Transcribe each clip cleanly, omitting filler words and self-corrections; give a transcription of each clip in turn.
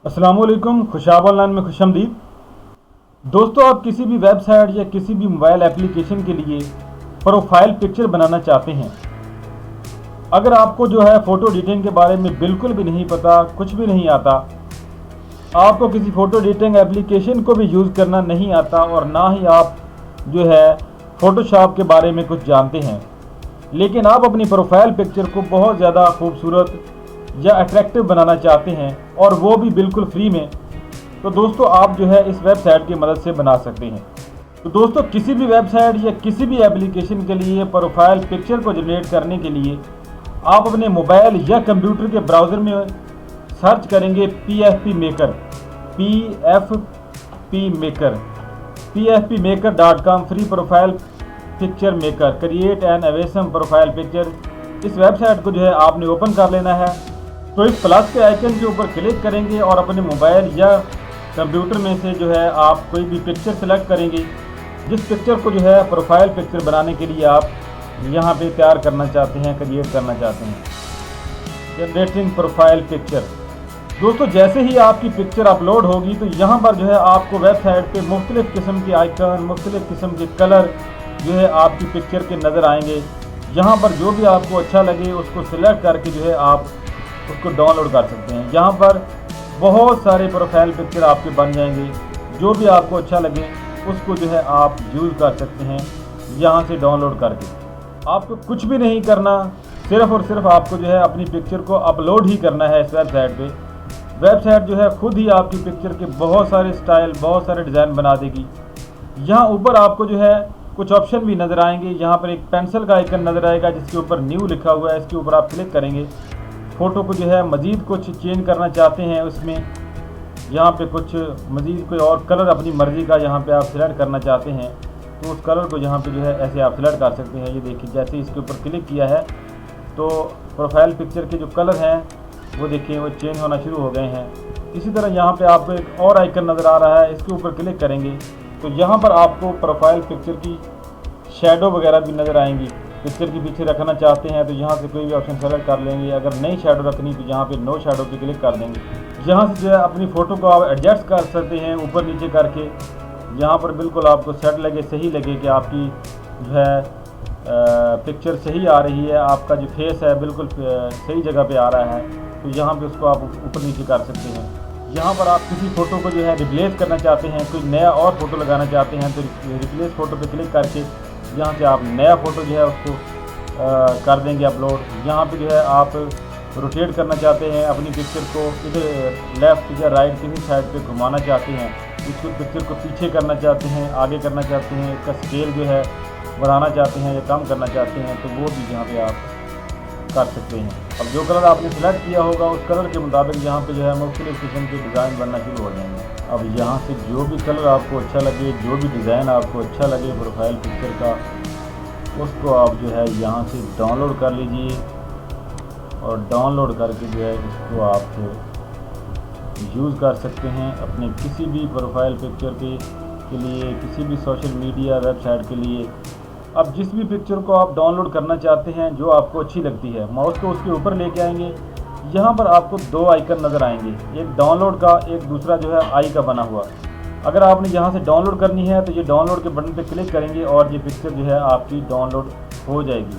अस्सलाम वालेकुम, खुशाब ऑनलाइन में खुशमदीद। दोस्तों, आप किसी भी वेबसाइट या किसी भी मोबाइल एप्लीकेशन के लिए प्रोफाइल पिक्चर बनाना चाहते हैं। अगर आपको जो है फ़ोटो एडिटिंग के बारे में बिल्कुल भी नहीं पता, कुछ भी नहीं आता, आपको किसी फ़ोटो एडिटिंग एप्लीकेशन को भी यूज़ करना नहीं आता और ना ही आप जो है फ़ोटोशॉप के बारे में कुछ जानते हैं, लेकिन आप अपनी प्रोफाइल पिक्चर को बहुत ज़्यादा खूबसूरत या अट्रैक्टिव बनाना चाहते हैं और वो भी बिल्कुल फ्री में, तो दोस्तों आप जो है इस वेबसाइट की मदद से बना सकते हैं। तो दोस्तों, किसी भी वेबसाइट या किसी भी एप्लीकेशन के लिए प्रोफाइल पिक्चर को जनरेट करने के लिए आप अपने मोबाइल या कंप्यूटर के ब्राउज़र में सर्च करेंगे PFP maker, pfpmaker.com free profile picture maker, create an awesome profile picture. इस वेबसाइट को जो है आपने ओपन कर लेना है। तो इस प्लस के आइकन के ऊपर क्लिक करेंगे और अपने मोबाइल या कंप्यूटर में से जो है आप कोई भी पिक्चर सेलेक्ट करेंगे, जिस पिक्चर को जो है प्रोफाइल पिक्चर बनाने के लिए आप यहाँ पे तैयार करना चाहते हैं, क्रिएट करना चाहते हैं। Generating profile picture. दोस्तों, जैसे ही आपकी पिक्चर अपलोड होगी तो यहाँ पर जो है आपको वेबसाइट पे मुख्तलिफ़ किस्म के आइकन, मुख्तलिफ़ किस्म के कलर जो है आपकी पिक्चर के नज़र आएंगे। यहाँ पर जो भी आपको अच्छा लगे उसको सिलेक्ट करके जो है आप उसको डाउनलोड कर सकते हैं। यहाँ पर बहुत सारे प्रोफाइल पिक्चर आपके बन जाएंगे, जो भी आपको अच्छा लगे उसको जो है आप यूज़ कर सकते हैं यहाँ से डाउनलोड करके। आपको कुछ भी नहीं करना, सिर्फ़ और सिर्फ आपको जो है अपनी पिक्चर को अपलोड ही करना है इस वेबसाइट पे। वेबसाइट जो है खुद ही आपकी पिक्चर के बहुत सारे स्टाइल, बहुत सारे डिज़ाइन बना देगी। यहाँ ऊपर आपको जो है कुछ ऑप्शन भी नज़र आएंगे। यहाँ पर एक पेंसिल का आइकन नज़र आएगा जिसके ऊपर न्यू लिखा हुआ है, इसके ऊपर आप क्लिक करेंगे। फ़ोटो को जो है मज़ीद कुछ चेंज करना चाहते हैं उसमें, यहाँ पे कुछ मज़ीद कोई और कलर अपनी मर्ज़ी का यहाँ पे आप सिलेक्ट करना चाहते हैं, तो उस कलर को यहाँ पे जो है ऐसे आप सिलेक्ट कर सकते हैं। ये देखिए, जैसे इसके ऊपर क्लिक किया है तो प्रोफाइल पिक्चर के जो कलर हैं वो देखिए वो चेंज होना शुरू हो गए हैं। इसी तरह यहाँ पे आपको एक और आइकन नज़र आ रहा है, इसके ऊपर क्लिक करेंगे तो यहाँ पर आपको प्रोफाइल पिक्चर की शैडो वगैरह भी नज़र आएंगी। पिक्चर के पीछे रखना चाहते हैं तो यहाँ से कोई भी ऑप्शन सेलेक्ट कर लेंगे। अगर नई शैडो रखनी तो यहाँ पे नो शैडो पे क्लिक कर देंगे। यहाँ से जो है अपनी फ़ोटो को आप एडजस्ट कर सकते हैं ऊपर नीचे करके। यहाँ पर बिल्कुल आपको सेट लगे, सही लगे कि आपकी जो है पिक्चर सही आ रही है, आपका जो फेस है बिल्कुल सही जगह पे आ रहा है, तो यहाँ पे उसको आप ऊपर नीचे कर सकते हैं। यहाँ पर आप किसी फ़ोटो को जो है रिप्लेस करना चाहते हैं, कोई नया और फ़ोटो लगाना चाहते हैं तो रिप्लेस फ़ोटो पे क्लिक करके यहाँ से आप नया फ़ोटो जो है उसको कर देंगे अपलोड। यहाँ पे जो है आप रोटेट करना चाहते हैं अपनी पिक्चर को, इधर लेफ़्ट या राइट किसी साइड पे घुमाना चाहते हैं, इसको पिक्चर को पीछे करना चाहते हैं, आगे करना चाहते हैं, इसका स्केल जो है बढ़ाना चाहते हैं या कम करना चाहते हैं, तो वो भी यहाँ पे आप कर सकते हैं। अब जो कलर आपने सेलेक्ट किया होगा उस कलर के मुताबिक यहाँ पे जो है मुख्तलिफ़ किस्म के डिज़ाइन बनना शुरू हो जाएंगे। अब यहाँ से जो भी कलर आपको अच्छा लगे, जो भी डिज़ाइन आपको अच्छा लगे प्रोफाइल पिक्चर का, उसको आप जो है यहाँ से डाउनलोड कर लीजिए और डाउनलोड करके जो है इसको आप यूज़ कर सकते हैं अपने किसी भी प्रोफाइल पिक्चर के लिए, किसी भी सोशल मीडिया वेबसाइट के लिए। अब जिस भी पिक्चर को आप डाउनलोड करना चाहते हैं, जो आपको अच्छी लगती है, माउस को उसके ऊपर लेके आएंगे। यहाँ पर आपको दो आइकन नज़र आएंगे, एक डाउनलोड का, एक दूसरा जो है आई का बना हुआ। अगर आपने यहाँ से डाउनलोड करनी है तो ये डाउनलोड के बटन पे क्लिक करेंगे और ये पिक्चर जो है आपकी डाउनलोड हो जाएगी।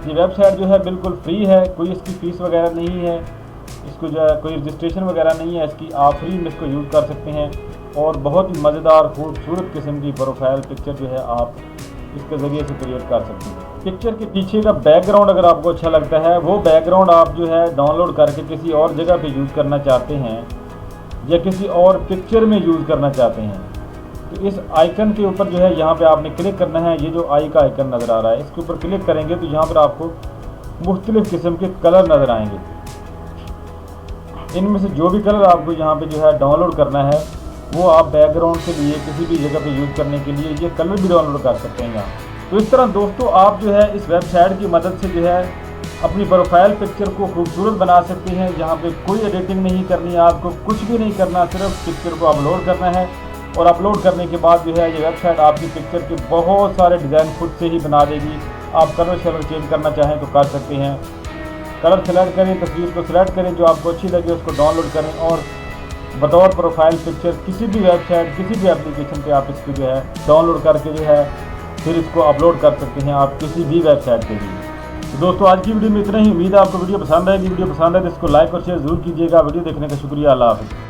ये वेबसाइट जो है बिल्कुल फ्री है, कोई इसकी फ़ीस वगैरह नहीं है, इसको जो है कोई रजिस्ट्रेशन वगैरह नहीं है इसकी, आप फ्री में इसको यूज़ कर सकते हैं और बहुत ही मज़ेदार खूबसूरत किस्म की प्रोफाइल पिक्चर जो है आप इसके ज़रिए से क्रिएट कर सकते हैं। पिक्चर के पीछे का बैकग्राउंड अगर आपको अच्छा लगता है, वो बैकग्राउंड आप जो है डाउनलोड करके किसी और जगह पे यूज़ करना चाहते हैं या किसी और पिक्चर में यूज़ करना चाहते हैं, तो इस आइकन के ऊपर जो है यहाँ पे आपने क्लिक करना है। ये जो आई का आइकन नज़र आ रहा है, इसके ऊपर क्लिक करेंगे तो यहाँ पर आपको मुख्तलिफ़ किस्म के कलर नज़र आएंगे। इनमें से जो भी कलर आपको यहाँ पे जो है डाउनलोड करना है, वो आप बैकग्राउंड के लिए किसी भी जगह पे यूज़ करने के लिए ये कलर भी डाउनलोड कर सकते हैं यहाँ। तो इस तरह दोस्तों आप जो है इस वेबसाइट की मदद से जो है अपनी प्रोफाइल पिक्चर को खूबसूरत बना सकते हैं। यहाँ पे कोई एडिटिंग नहीं करनी है, आपको कुछ भी नहीं करना, सिर्फ पिक्चर को अपलोड करना है और अपलोड करने के बाद जो है ये वेबसाइट आपकी पिक्चर के बहुत सारे डिज़ाइन खुद से ही बना देगी। आप कलर शलर चेंज करना चाहें तो कर सकते हैं। कलर सेलेक्ट करें, तस्वीर को सिलेक्ट करें, जो आपको अच्छी लगे उसको डाउनलोड करें और बतौर प्रोफाइल पिक्चर किसी भी वेबसाइट, किसी भी एप्लीकेशन पे आप इसको जो है डाउनलोड करके जो है फिर इसको अपलोड कर सकते हैं आप किसी भी वेबसाइट पे भी। तो दोस्तों आज की वीडियो में इतना ही। उम्मीद है आपको वीडियो पसंद आएगी। वीडियो पसंद है तो इसको लाइक और शेयर जरूर कीजिएगा। वीडियो देखने का शुक्रिया। अल्लाह हाफ़िज़।